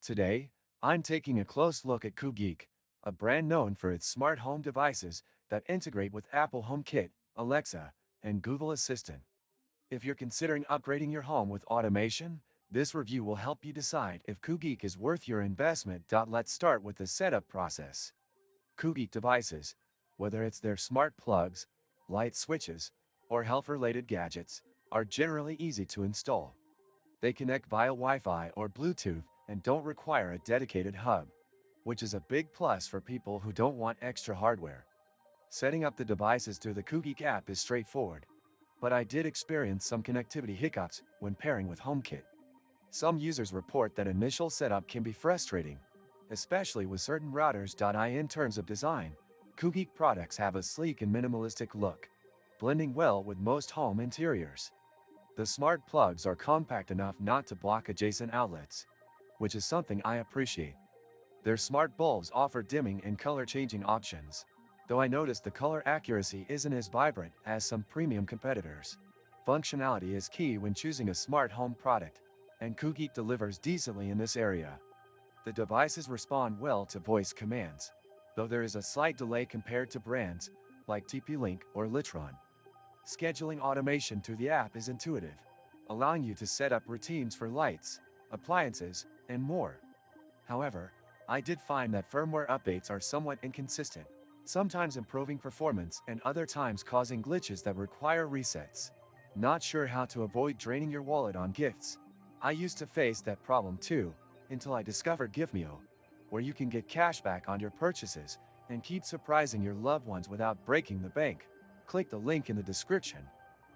Today, I'm taking a close look at Koogeek, a brand known for its smart home devices that integrate with Apple HomeKit, Alexa, and Google Assistant. If you're considering upgrading your home with automation, this review will help you decide if Koogeek is worth your investment. Let's start with the setup process. Koogeek devices, whether it's their smart plugs, light switches, or health-related gadgets, are generally easy to install. They connect via Wi-Fi or Bluetooth and don't require a dedicated hub, which is a big plus for people who don't want extra hardware. Setting up the devices through the Koogeek app is straightforward, but I did experience some connectivity hiccups when pairing with HomeKit. Some users report that initial setup can be frustrating, especially with certain routers. In terms of design, Koogeek products have a sleek and minimalistic look, blending well with most home interiors. The smart plugs are compact enough not to block adjacent outlets, which is something I appreciate. Their smart bulbs offer dimming and color-changing options, though I noticed the color accuracy isn't as vibrant as some premium competitors. Functionality is key when choosing a smart home product, and Koogeek delivers decently in this area. The devices respond well to voice commands, though there is a slight delay compared to brands like TP-Link or Litron. Scheduling automation through the app is intuitive, allowing you to set up routines for lights, appliances, and more. However, I did find that firmware updates are somewhat inconsistent, sometimes improving performance and other times causing glitches that require resets. Not sure how to avoid draining your wallet on gifts? I used to face that problem too, until I discovered Gifmeo, where you can get cash back on your purchases and keep surprising your loved ones without breaking the bank. Click the link in the description.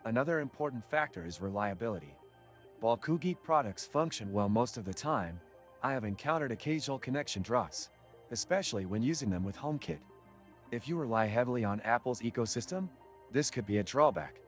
Another important factor is reliability. While Koogeek products function well most of the time, I have encountered occasional connection drops, especially when using them with HomeKit. If you rely heavily on Apple's ecosystem, this could be a drawback.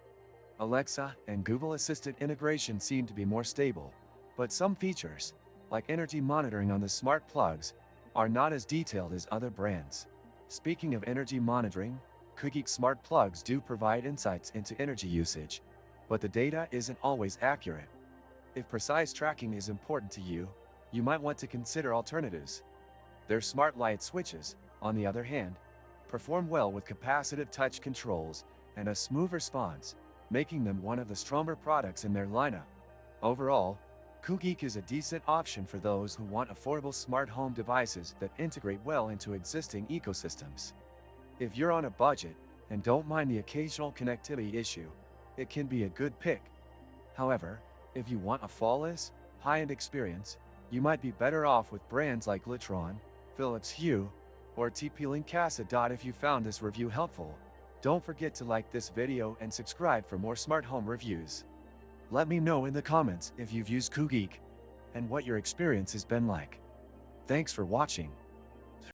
Alexa and Google Assistant integration seem to be more stable, but some features, like energy monitoring on the smart plugs, are not as detailed as other brands. Speaking of energy monitoring, Koogeek smart plugs do provide insights into energy usage, but the data isn't always accurate. If precise tracking is important to you, you might want to consider alternatives. Their smart light switches, on the other hand, perform well with capacitive touch controls and a smooth response, making them one of the stronger products in their lineup. Overall, Koogeek is a decent option for those who want affordable smart home devices that integrate well into existing ecosystems. If you're on a budget and don't mind the occasional connectivity issue, it can be a good pick. However, if you want a flawless, high-end experience, you might be better off with brands like Litron, Philips Hue, or TP-Link Casa. If you found this review helpful, don't forget to like this video and subscribe for more smart home reviews. Let me know in the comments if you've used Koogeek and what your experience has been like. Thanks for watching.